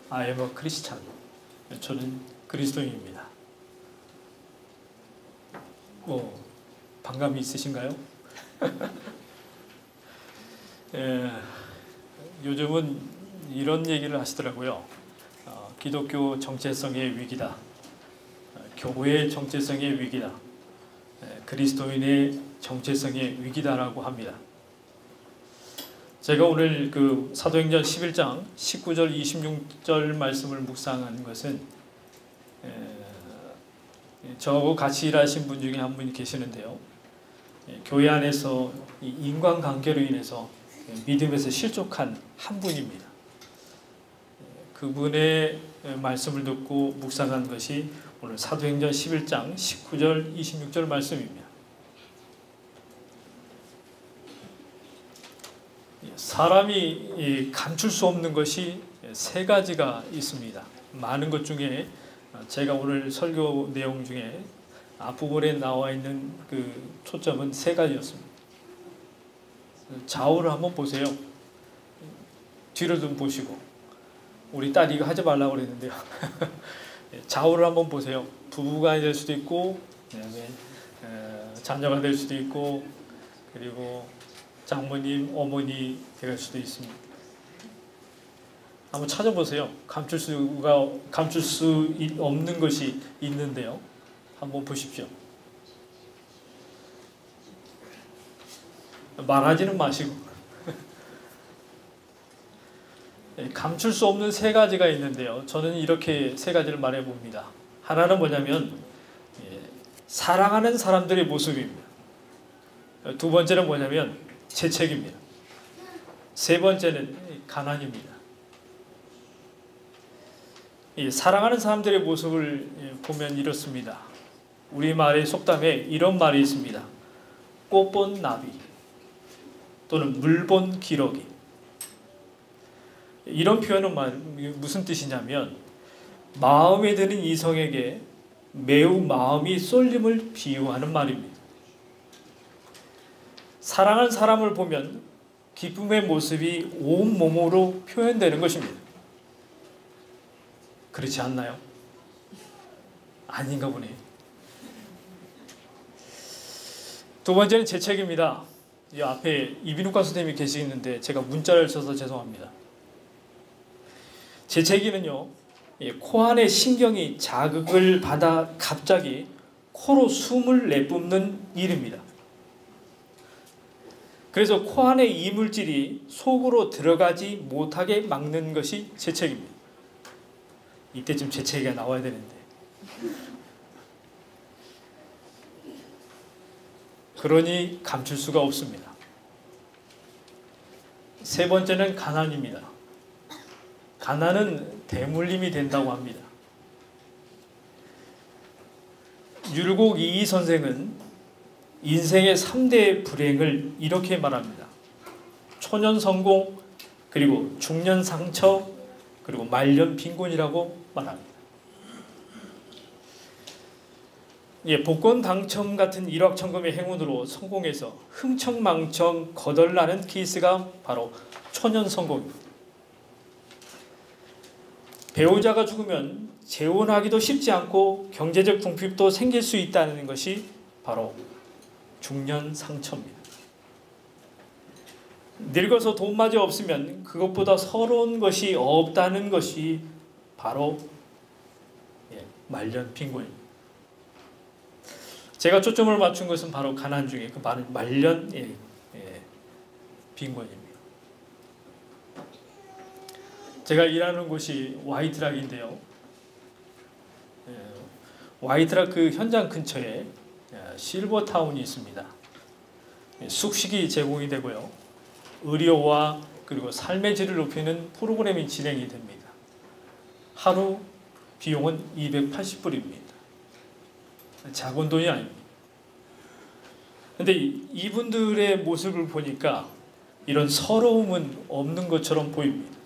I am a Christian. 저는 그리스도인입니다. 반감이 있으신가요? 요즘은 이런 얘기를 하시더라고요. 기독교 정체성의 위기다. 교회의 정체성의 위기다. 그리스도인의 정체성의 위기다라고 합니다. 제가 오늘 그 사도행전 11장 19절 26절 말씀을 묵상한 것은 저하고 같이 일하신 분 중에 한 분이 계시는데요. 교회 안에서 이 인간관계로 인해서 믿음에서 실족한 한 분입니다. 그분의 말씀을 듣고 묵상한 것이 오늘 사도행전 11장 19절 26절 말씀입니다. 사람이 감출 수 없는 것이 세 가지가 있습니다. 많은 것 중에 제가 오늘 설교 내용 중에 앞부분에 나와 있는 그 초점은 세 가지였습니다. 좌우를 한번 보세요. 뒤를 좀 보시고. 우리 딸이 이거 하지 말라고 그랬는데요. 좌우를 한번 보세요. 부부가 될 수도 있고, 그다음에 자녀가 될 수도 있고, 그리고 장모님, 어머니 될 수도 있습니다. 한번 찾아보세요. 감출 수 없는 것이 있는데요. 한번 보십시오. 말하지는 마시고. 감출 수 없는 세 가지가 있는데요. 저는 이렇게 세 가지를 말해 봅니다. 하나는 뭐냐면 사랑하는 사람들의 모습입니다. 두 번째는 뭐냐면 재책입니다. 세 번째는 가난입니다. 사랑하는 사람들의 모습을 보면 이렇습니다. 우리말의 속담에 이런 말이 있습니다. 꽃본 나비 또는 물본 기러기. 이런 표현은 무슨 뜻이냐면 마음에 드는 이성에게 매우 마음이 쏠림을 비유하는 말입니다. 사랑하는 사람을 보면 기쁨의 모습이 온몸으로 표현되는 것입니다. 그렇지 않나요? 아닌가 보네요. 두 번째는 재책입니다. 이 앞에 이비인후과 선생님이 계시는데 제가 문자를 써서 죄송합니다. 재채기는요, 코 안에 신경이 자극을 받아 갑자기 코로 숨을 내뿜는 일입니다. 그래서 코 안에 이물질이 속으로 들어가지 못하게 막는 것이 재채기입니다. 이때쯤 재채기가 나와야 되는데. 그러니 감출 수가 없습니다. 세 번째는 가난입니다. 가난은 대물림이 된다고 합니다. 율곡 이이 선생은 인생의 3대 불행을 이렇게 말합니다. 초년 성공, 그리고 중년 상처, 그리고 말년 빈곤이라고 말합니다. 복권 당첨 같은 일확천금의 행운으로 성공해서 흥청망청 거덜나는 케이스가 바로 초년 성공입니다. 배우자가 죽으면 재혼하기도 쉽지 않고 경제적 궁핍도 생길 수 있다는 것이 바로 중년 상처입니다. 늙어서 돈마저 없으면 그것보다 서러운 것이 없다는 것이 바로 말년 빈곤입니다. 제가 초점을 맞춘 것은 바로 가난 중에 그 말년 빈곤입니다. 제가 일하는 곳이 와이트락인데요. 와이트락 그 현장 근처에 실버타운이 있습니다. 숙식이 제공이 되고요. 의료와 그리고 삶의 질을 높이는 프로그램이 진행이 됩니다. 하루 비용은 280불입니다. 작은 돈이 아닙니다. 근데 이분들의 모습을 보니까 이런 서러움은 없는 것처럼 보입니다.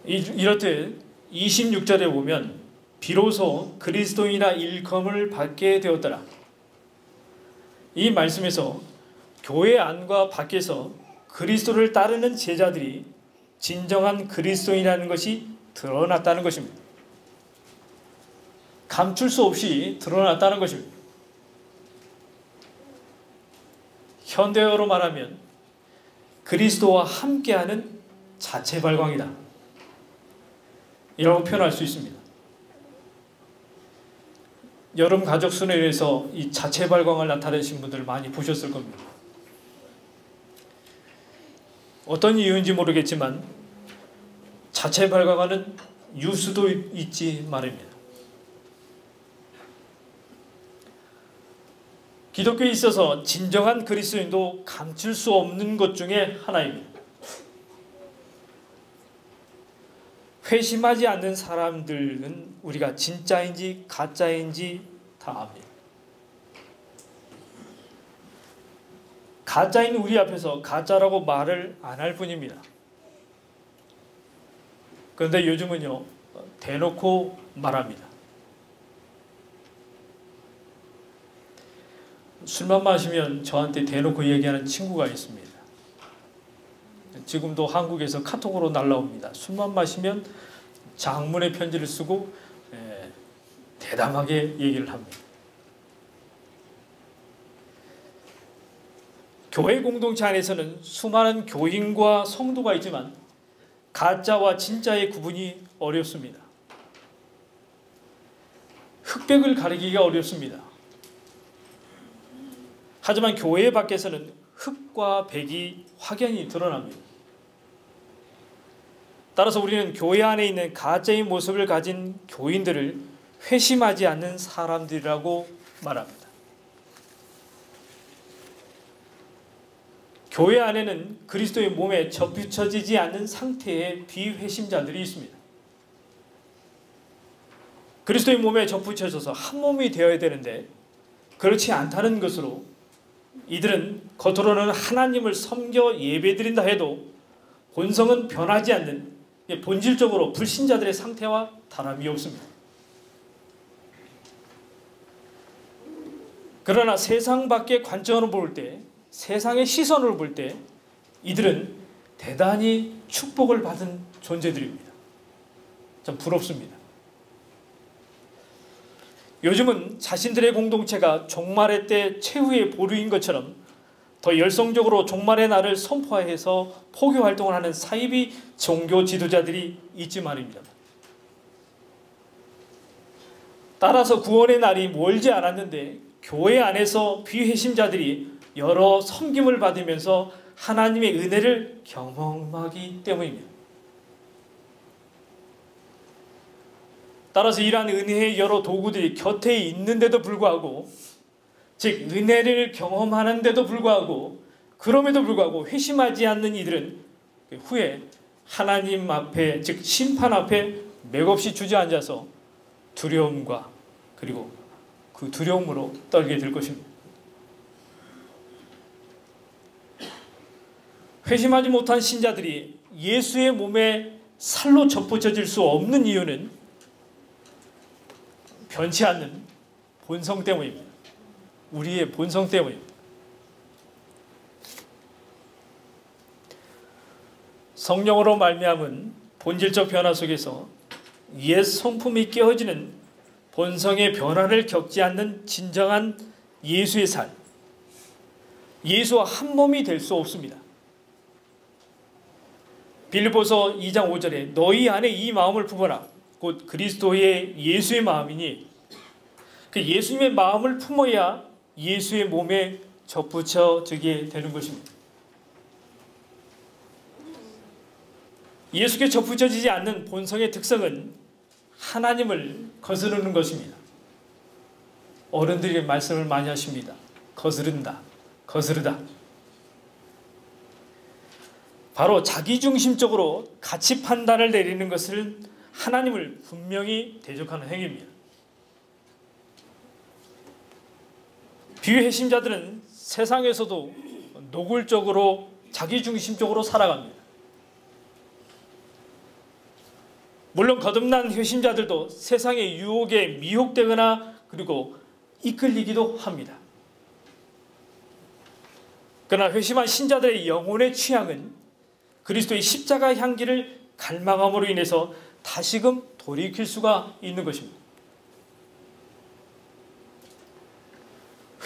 이렇듯 26절에 보면 비로소 그리스도인이라 일컬음을 받게 되었더라. 이 말씀에서 교회 안과 밖에서 그리스도를 따르는 제자들이 진정한 그리스도인이라는 것이 드러났다는 것입니다. 감출 수 없이 드러났다는 것입니다. 현대어로 말하면 그리스도와 함께하는 자체 발광이다, 이라고 표현할 수 있습니다. 여름 가족 순회에서 이 자체 발광을 나타내신 분들을 많이 보셨을 겁니다. 어떤 이유인지 모르겠지만 자체 발광하는 유수도 있지 말입니다. 기독교에 있어서 진정한 그리스도인도 감출 수 없는 것 중에 하나입니다. 회심하지 않는 사람들은 우리가 진짜인지 가짜인지 다 압니다. 가짜인 우리 앞에서 가짜라고 말을 안 할 뿐입니다. 그런데 요즘은요, 대놓고 말합니다. 술만 마시면 저한테 대놓고 얘기하는 친구가 있습니다. 지금도 한국에서 카톡으로 날라옵니다. 술만 마시면 장문의 편지를 쓰고 대담하게 얘기를 합니다. 교회 공동체 안에서는 수많은 교인과 성도가 있지만 가짜와 진짜의 구분이 어렵습니다. 흑백을 가리기가 어렵습니다. 하지만 교회 밖에서는 흑과 백이 확연히 드러납니다. 따라서 우리는 교회 안에 있는 가짜의 모습을 가진 교인들을 회심하지 않는 사람들이라고 말합니다. 교회 안에는 그리스도의 몸에 접붙여지지 않는 상태의 비회심자들이 있습니다. 그리스도의 몸에 접붙여져서 한 몸이 되어야 되는데 그렇지 않다는 것으로 이들은 겉으로는 하나님을 섬겨 예배드린다 해도 본성은 변하지 않는, 본질적으로 불신자들의 상태와 다름이 없습니다. 그러나 세상 밖의 관점으로 볼 때, 세상의 시선으로 볼 때 이들은 대단히 축복을 받은 존재들입니다. 참 부럽습니다. 요즘은 자신들의 공동체가 종말의 때 최후의 보루인 것처럼 더 열성적으로 종말의 날을 선포해서 포교 활동을 하는 사이비 종교 지도자들이 있지 말입니다. 따라서 구원의 날이 멀지 않았는데 교회 안에서 비회심자들이 여러 섬김을 받으면서 하나님의 은혜를 경험하기 때문입니다. 따라서 이러한 은혜의 여러 도구들이 곁에 있는데도 불구하고, 즉 은혜를 경험하는데도 불구하고, 그럼에도 불구하고 회심하지 않는 이들은 후에 하나님 앞에, 즉 심판 앞에 맥없이 주저앉아서 두려움과 그리고 그 두려움으로 떨게 될 것입니다. 회심하지 못한 신자들이 예수의 몸에 살로 접붙여질 수 없는 이유는 변치 않는 본성 때문입니다. 우리의 본성 때문입니다. 성령으로 말미암은 본질적 변화 속에서 옛 성품이 깨어지는 본성의 변화를 겪지 않는 진정한 예수의 삶, 예수와 한 몸이 될 수 없습니다. 빌립보서 2장 5절에 너희 안에 이 마음을 품어라. 곧 그리스도의 예수의 마음이니, 그 예수님의 마음을 품어야 예수의 몸에 접붙여지게 되는 것입니다. 예수께 접붙여지지 않는 본성의 특성은 하나님을 거스르는 것입니다. 어른들이 말씀을 많이 하십니다. 거스른다, 거스르다. 바로 자기중심적으로 가치 판단을 내리는 것을 하나님을 분명히 대적하는 행위입니다. 비회심자들은 세상에서도 노골적으로 자기중심적으로 살아갑니다. 물론 거듭난 회심자들도 세상의 유혹에 미혹되거나 그리고 이끌리기도 합니다. 그러나 회심한 신자들의 영혼의 취향은 그리스도의 십자가 향기를 갈망함으로 인해서 다시금 돌이킬 수가 있는 것입니다.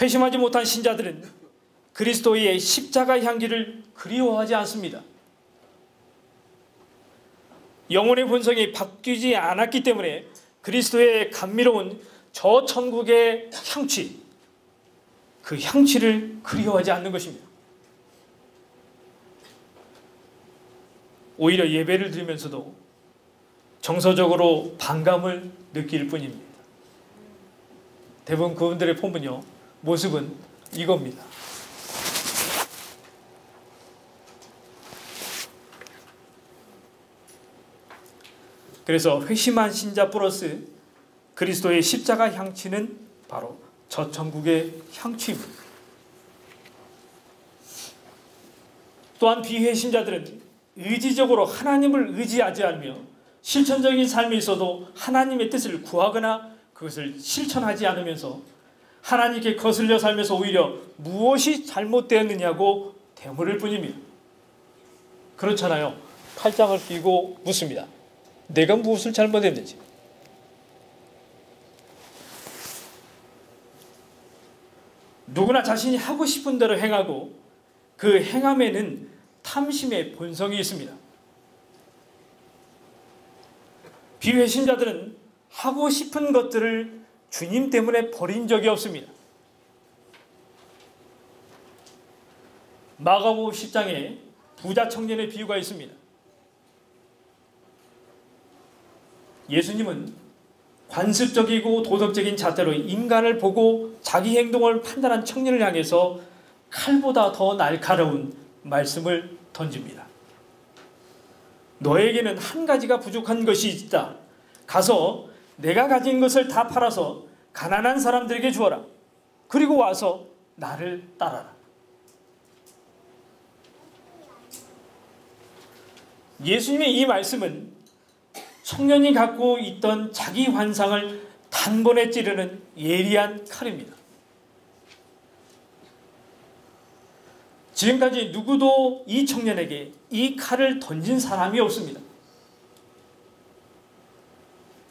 회심하지 못한 신자들은 그리스도의 십자가 향기를 그리워하지 않습니다. 영혼의 본성이 바뀌지 않았기 때문에 그리스도의 감미로운 저 천국의 향취, 그 향취를 그리워하지 않는 것입니다. 오히려 예배를 드리면서도 정서적으로 반감을 느낄 뿐입니다. 대부분 그분들의 모습은 이겁니다. 그래서 회심한 신자 플러스 그리스도의 십자가 향취는 바로 저 천국의 향취입니다. 또한 비회신자들은 의지적으로 하나님을 의지하지 않으며 실천적인 삶에 있어도 하나님의 뜻을 구하거나 그것을 실천하지 않으면서 하나님께 거슬려 살면서 오히려 무엇이 잘못되었느냐고 되물을 뿐입니다. 그렇잖아요. 팔짱을 끼고 묻습니다. 내가 무엇을 잘못했는지. 누구나 자신이 하고 싶은 대로 행하고 그 행함에는 탐심의 본성이 있습니다. 비회신자들은 하고 싶은 것들을 주님 때문에 버린 적이 없습니다. 마가복음 10장에 부자 청년의 비유가 있습니다. 예수님은 관습적이고 도덕적인 잣대로 인간을 보고 자기 행동을 판단한 청년을 향해서 칼보다 더 날카로운 말씀을 던집니다. 너에게는 한 가지가 부족한 것이 있다. 가서 내가 가진 것을 다 팔아서 가난한 사람들에게 주어라. 그리고 와서 나를 따라라. 예수님의 이 말씀은 청년이 갖고 있던 자기 환상을 단번에 찌르는 예리한 칼입니다. 지금까지 누구도 이 청년에게 이 칼을 던진 사람이 없습니다.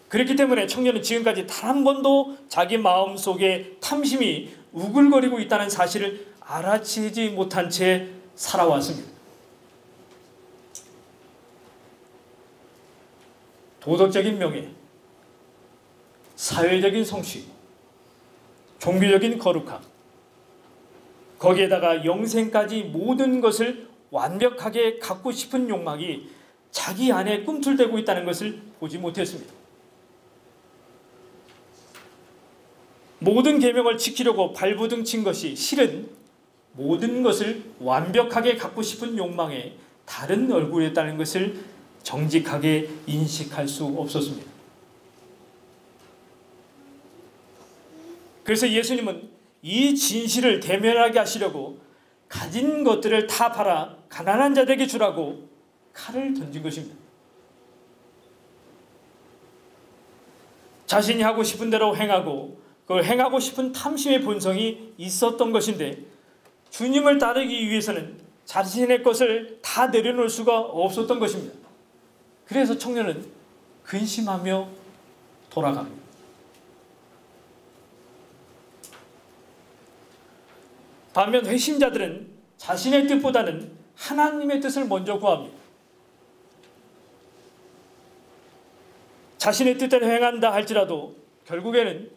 그렇기 때문에 청년은 지금까지 단 한 번도 자기 마음속에 탐심이 우글거리고 있다는 사실을 알아채지 못한 채 살아왔습니다. 도덕적인 명예, 사회적인 성취, 종교적인 거룩함, 거기에다가 영생까지 모든 것을 완벽하게 갖고 싶은 욕망이 자기 안에 꿈틀대고 있다는 것을 보지 못했습니다. 모든 계명을 지키려고 발부둥 친 것이 실은 모든 것을 완벽하게 갖고 싶은 욕망의 다른 얼굴이었다는 것을 정직하게 인식할 수 없었습니다. 그래서 예수님은 이 진실을 대면하게 하시려고 가진 것들을 다 팔아 가난한 자들에게 주라고 칼을 던진 것입니다. 자신이 하고 싶은 대로 행하고 그 행하고 싶은 탐심의 본성이 있었던 것인데 주님을 따르기 위해서는 자신의 것을 다 내려놓을 수가 없었던 것입니다. 그래서 청년은 근심하며 돌아갑니다. 반면 회심자들은 자신의 뜻보다는 하나님의 뜻을 먼저 구합니다. 자신의 뜻대로 행한다 할지라도 결국에는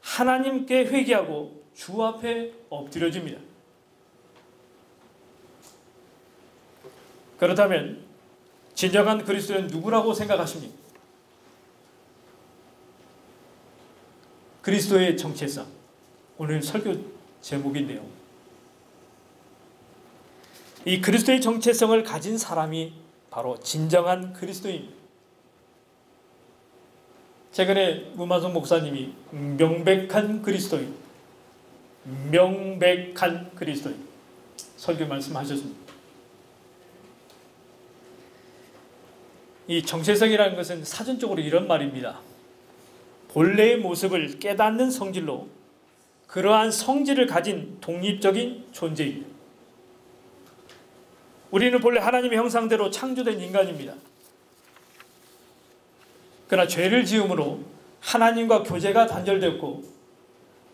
하나님께 회개하고 주 앞에 엎드려집니다. 그렇다면 진정한 그리스도는 누구라고 생각하십니까? 그리스도의 정체성, 오늘 설교 제목인데요. 이 그리스도의 정체성을 가진 사람이 바로 진정한 그리스도입니다. 최근에 문만성 목사님이 명백한 그리스도인, 명백한 그리스도인 설교 말씀하셨습니다. 이 정체성이라는 것은 사전적으로 이런 말입니다. 본래의 모습을 깨닫는 성질로 그러한 성질을 가진 독립적인 존재입니다. 우리는 본래 하나님의 형상대로 창조된 인간입니다. 그러나 죄를 지음으로 하나님과 교제가 단절되었고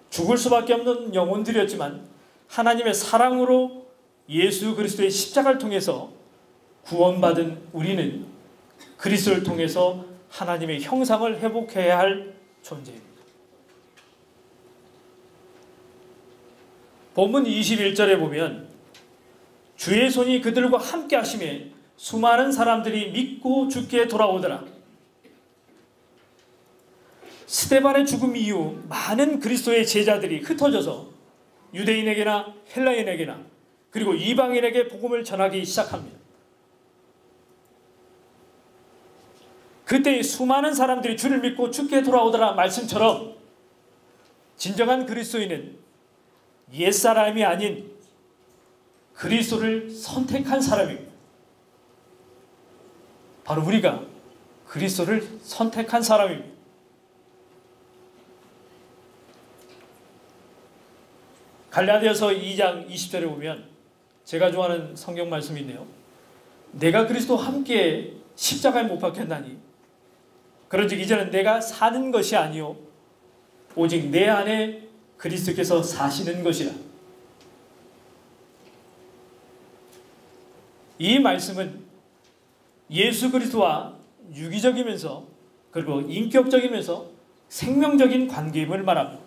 죽을 수밖에 없는 영혼들이었지만 하나님의 사랑으로 예수 그리스도의 십자가를 통해서 구원받은 우리는 그리스도를 통해서 하나님의 형상을 회복해야 할 존재입니다. 본문 21절에 보면 주의 손이 그들과 함께 하심에 수많은 사람들이 믿고 주께 돌아오더라. 스데반의 죽음 이후 많은 그리스도의 제자들이 흩어져서 유대인에게나 헬라인에게나 그리고 이방인에게 복음을 전하기 시작합니다. 그때 수많은 사람들이 주를 믿고 주께 돌아오더라 말씀처럼 진정한 그리스도인은 옛사람이 아닌 그리스도를 선택한 사람입니다. 바로 우리가 그리스도를 선택한 사람입니다. 갈라디아서 2장 20절에 보면 제가 좋아하는 성경 말씀이 있네요. 내가 그리스도와 함께 십자가에 못 박혔나니 그런즉 이제는 내가 사는 것이 아니요 오직 내 안에 그리스도께서 사시는 것이라. 이 말씀은 예수 그리스도와 유기적이면서 그리고 인격적이면서 생명적인 관계임을 말합니다.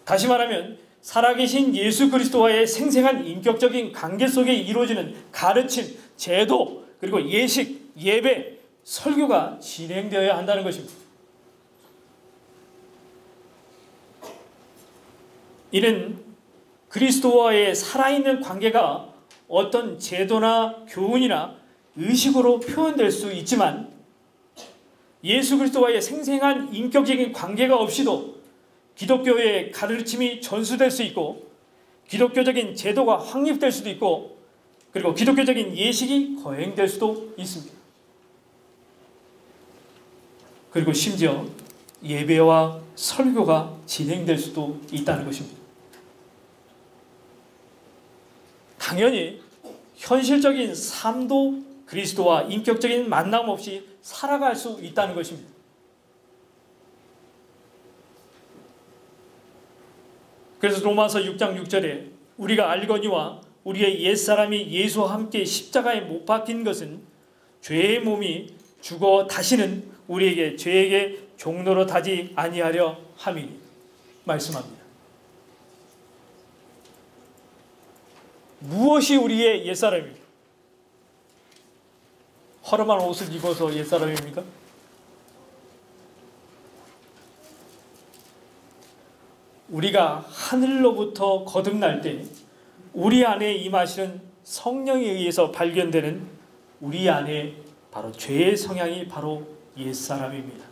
다시 말하면 살아계신 예수 그리스도와의 생생한 인격적인 관계 속에 이루어지는 가르침, 제도, 그리고 예식, 예배, 설교가 진행되어야 한다는 것입니다. 이는 그리스도와의 살아있는 관계가 어떤 제도나 교훈이나 의식으로 표현될 수 있지만 예수 그리스도와의 생생한 인격적인 관계가 없이도 기독교의 가르침이 전수될 수 있고 기독교적인 제도가 확립될 수도 있고 그리고 기독교적인 예식이 거행될 수도 있습니다. 그리고 심지어 예배와 설교가 진행될 수도 있다는 것입니다. 당연히 현실적인 삶도 그리스도와 인격적인 만남 없이 살아갈 수 있다는 것입니다. 그래서 로마서 6장 6절에 우리가 알거니와 우리의 옛사람이 예수와 함께 십자가에 못 박힌 것은 죄의 몸이 죽어 다시는 우리에게 죄에게 종노릇하지 아니하려 함이니 말씀합니다. 무엇이 우리의 옛사람입니까? 허름한 옷을 입어서 옛사람입니까? 우리가 하늘로부터 거듭날 때 우리 안에 임하시는 성령에 의해서 발견되는 우리 안에 바로 죄의 성향이 바로 옛사람입니다.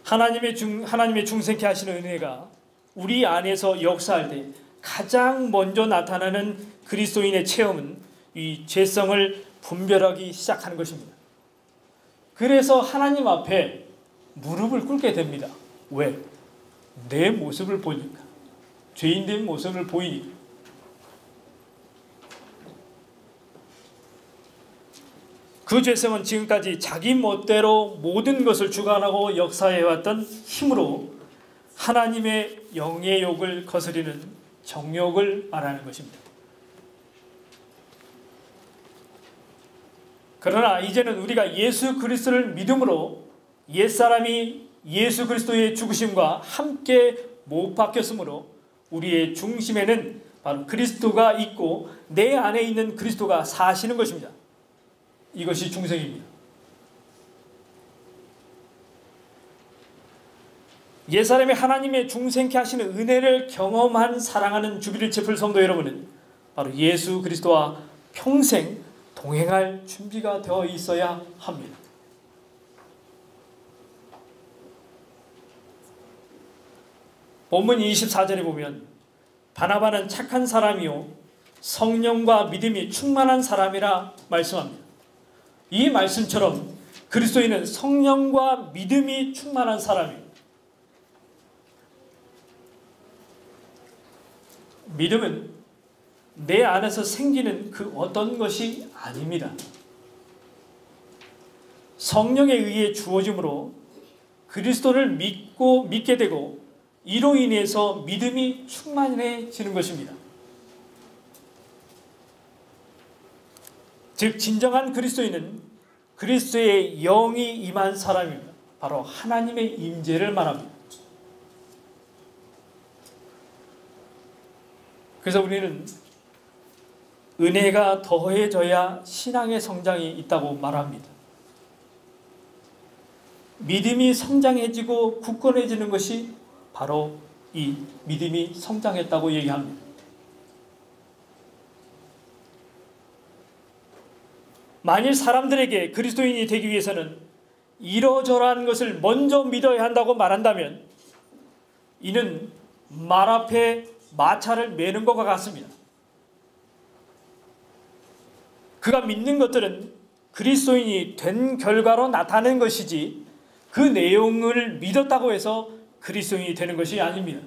하나님의 중생케 하시는 은혜가 우리 안에서 역사할 때 가장 먼저 나타나는 그리스도인의 체험은 이 죄성을 분별하기 시작하는 것입니다. 그래서 하나님 앞에 무릎을 꿇게 됩니다. 왜? 내 모습을 보니까. 죄인된 모습을 보이니까. 그 죄성은 지금까지 자기 멋대로 모든 것을 주관하고 역사해왔던 힘으로 하나님의 영의 욕을 거스리는 정욕을 말하는 것입니다. 그러나 이제는 우리가 예수 그리스도를 믿음으로 옛사람이 예수 그리스도의 죽으심과 함께 못 박혔으므로 우리의 중심에는 바로 그리스도가 있고 내 안에 있는 그리스도가 사시는 것입니다. 이것이 중생입니다. 옛사람이 하나님의 중생케 하시는 은혜를 경험한 사랑하는 주비를 채플 성도 여러분은 바로 예수 그리스도와 평생 동행할 준비가 되어 있어야 합니다. 본문 24절에 보면 바나바는 착한 사람이요 성령과 믿음이 충만한 사람이라 말씀합니다. 이 말씀처럼 그리스도인은 성령과 믿음이 충만한 사람입니다. 믿음은 내 안에서 생기는 그 어떤 것이 아닙니다. 성령에 의해 주어짐으로 그리스도를 믿게 되고 이로 인해서 믿음이 충만해지는 것입니다. 즉 진정한 그리스도인은 그리스도의 영이 임한 사람입니다. 바로 하나님의 임재를 말합니다. 그래서 우리는 은혜가 더해져야 신앙의 성장이 있다고 말합니다. 믿음이 성장해지고 굳건해지는 것이 바로 이 믿음이 성장했다고 얘기합니다. 만일 사람들에게 그리스도인이 되기 위해서는 이러저러한 것을 먼저 믿어야 한다고 말한다면 이는 말 앞에 마차를 매는 것과 같습니다. 그가 믿는 것들은 그리스도인이 된 결과로 나타낸 것이지 그 내용을 믿었다고 해서 그리스도인이 되는 것이 아닙니다.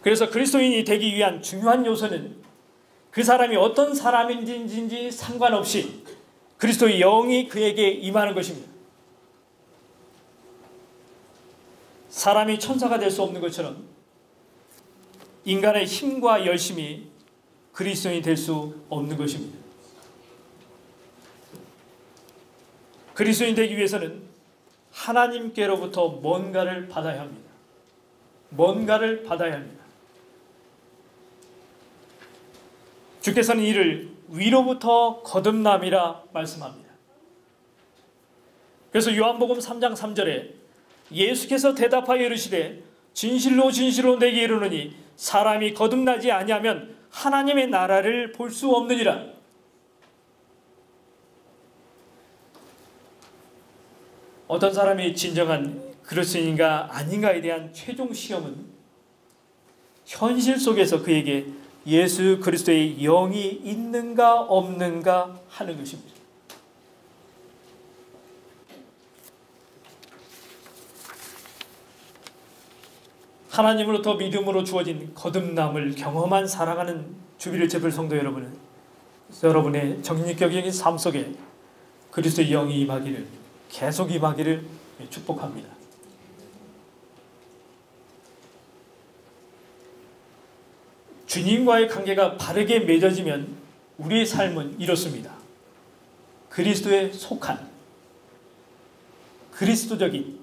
그래서 그리스도인이 되기 위한 중요한 요소는 그 사람이 어떤 사람인지 상관없이 그리스도의 영이 그에게 임하는 것입니다. 사람이 천사가 될 수 없는 것처럼 인간의 힘과 열심이 그리스도인이 될 수 없는 것입니다. 그리스도인 되기 위해서는 하나님께로부터 뭔가를 받아야 합니다. 뭔가를 받아야 합니다. 주께서는 이를 위로부터 거듭남이라 말씀합니다. 그래서 요한복음 3장 3절에 예수께서 대답하여 이르시되 진실로 진실로 내게 이르노니 사람이 거듭나지 아니하면 하나님의 나라를 볼 수 없느니라. 어떤 사람이 진정한 그리스도인인가 아닌가에 대한 최종 시험은 현실 속에서 그에게 예수 그리스도의 영이 있는가 없는가 하는 것입니다. 하나님으로부터 믿음으로 주어진 거듭남을 경험한 사랑하는 주비를 제불 성도 여러분은 여러분의 정신격적인 삶 속에 그리스도의 영이 임하기를 계속 임하기를 축복합니다. 주님과의 관계가 바르게 맺어지면 우리의 삶은 이렇습니다. 그리스도에 속한, 그리스도적인,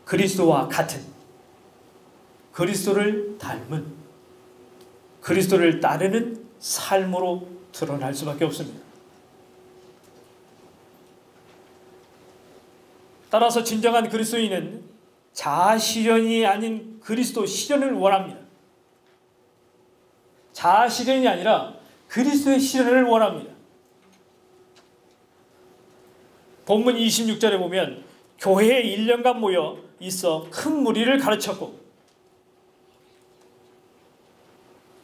그리스도와 같은, 그리스도를 닮은, 그리스도를 따르는 삶으로 드러날 수밖에 없습니다. 따라서 진정한 그리스도인은 자아 실현이 아닌 그리스도 실현을 원합니다. 자아 실현이 아니라 그리스도의 실현을 원합니다. 본문 26절에 보면 교회에 1년간 모여 있어 큰 무리를 가르쳤고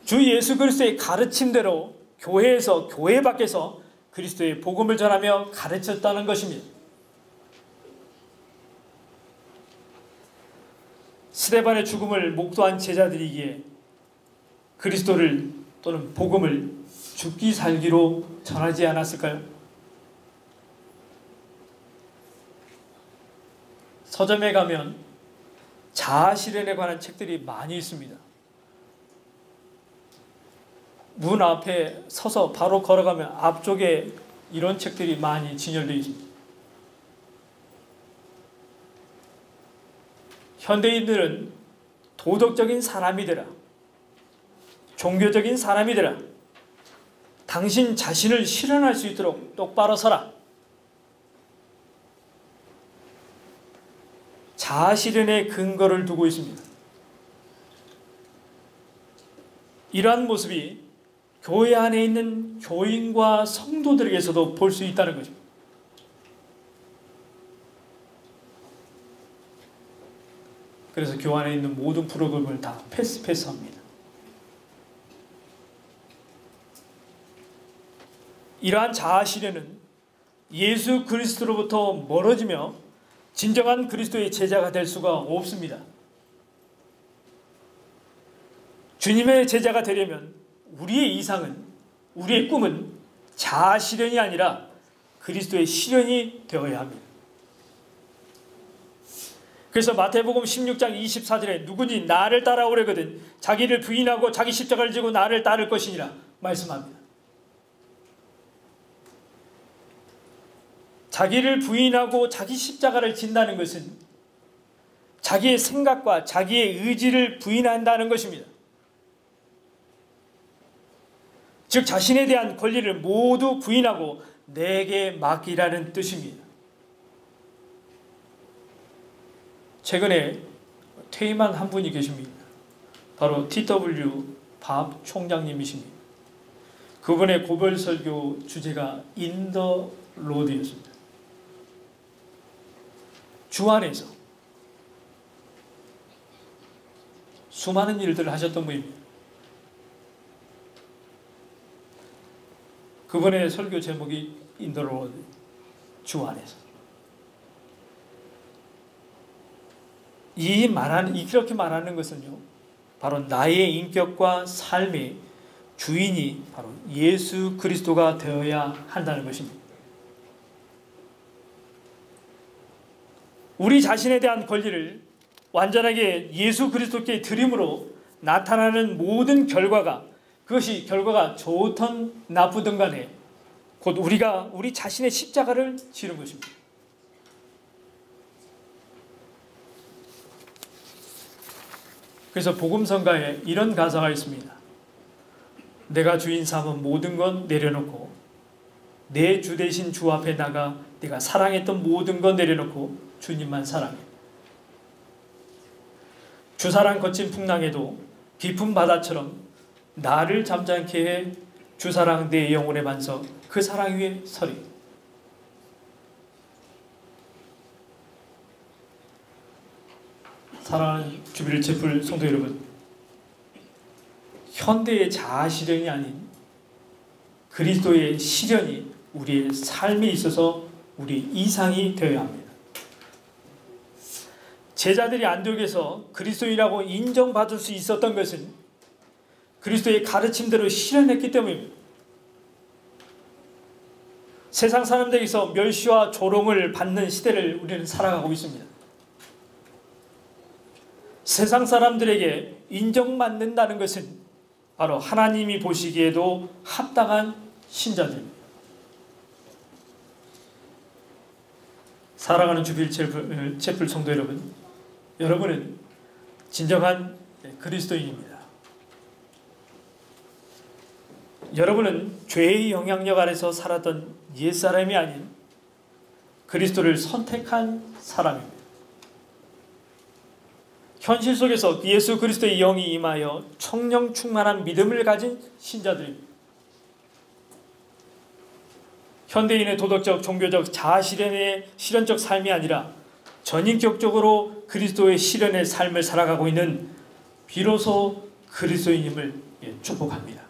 주 예수 그리스도의 가르침대로 교회에서 교회 밖에서 그리스도의 복음을 전하며 가르쳤다는 것입니다. 스데반의 죽음을 목도한 제자들이기에 그리스도를 또는 복음을 죽기 살기로 전하지 않았을까요? 서점에 가면 자아 실현에 관한 책들이 많이 있습니다. 문 앞에 서서 바로 걸어가면 앞쪽에 이런 책들이 많이 진열되어 있습니다. 현대인들은 도덕적인 사람이 되라, 종교적인 사람이 되라, 당신 자신을 실현할 수 있도록 똑바로 서라, 자아 실현의 근거를 두고 있습니다. 이러한 모습이 교회 안에 있는 교인과 성도들에게서도 볼 수 있다는 거죠. 그래서 교회 안에 있는 모든 프로그램을 다 패스합니다. 이러한 자아 실현은 예수 그리스도로부터 멀어지며 진정한 그리스도의 제자가 될 수가 없습니다. 주님의 제자가 되려면 우리의 이상은, 우리의 꿈은 자아실현이 아니라 그리스도의 실현이 되어야 합니다. 그래서 마태복음 16장 24절에 누구니 나를 따라오려거든 자기를 부인하고 자기 십자가를 지고 나를 따를 것이니라 말씀합니다. 자기를 부인하고 자기 십자가를 진다는 것은 자기의 생각과 자기의 의지를 부인한다는 것입니다. 즉 자신에 대한 권리를 모두 부인하고 내게 맡기라는 뜻입니다. 최근에 퇴임한 한 분이 계십니다. 바로 TW 밥 총장님이십니다. 그분의 고별 설교 주제가 In the Road였습니다. 주 안에서 수많은 일들을 하셨던 분입니다. 그분의 설교 제목이 In the Road, 주 안에서. 이렇게 말하는 것은요, 바로 나의 인격과 삶의 주인이 바로 예수 그리스도가 되어야 한다는 것입니다. 우리 자신에 대한 권리를 완전하게 예수 그리스도께 드림으로 나타나는 모든 결과가, 그것이 결과가 좋든 나쁘든 간에 곧 우리가 우리 자신의 십자가를 지는 것입니다. 그래서 복음성가에 이런 가사가 있습니다. 내가 주인 삼은 모든 건 내려놓고 내 주 대신 주 앞에 나가 내가 사랑했던 모든 건 내려놓고 주님만 사랑해. 주사랑 거친 풍랑에도 깊은 바다처럼 나를 잠잠케 해 주사랑 내 영혼의 반석 그 사랑 위에 서리. 사랑하는 주빌 채플 성도 여러분, 현대의 자아 실현이 아닌 그리스도의 실현이 우리의 삶에 있어서 우리 이상이 되어야 합니다. 제자들이 안디옥에서 그리스도인이라고 인정받을 수 있었던 것은 그리스도의 가르침대로 실현했기 때문입니다. 세상 사람들에게서 멸시와 조롱을 받는 시대를 우리는 살아가고 있습니다. 세상 사람들에게 인정받는다는 것은 바로 하나님이 보시기에도 합당한 신자들입니다. 사랑하는 주빌 채플 성도 여러분, 여러분은 진정한 그리스도인입니다. 여러분은 죄의 영향력 아래서 살았던 옛사람이 아닌 그리스도를 선택한 사람입니다. 현실 속에서 예수 그리스도의 영이 임하여 성령 충만한 믿음을 가진 신자들입니다. 현대인의 도덕적, 종교적, 자아실현의 실현적 삶이 아니라 전인격적으로 그리스도의 실현의 삶을 살아가고 있는 비로소 그리스도인임을 축복합니다.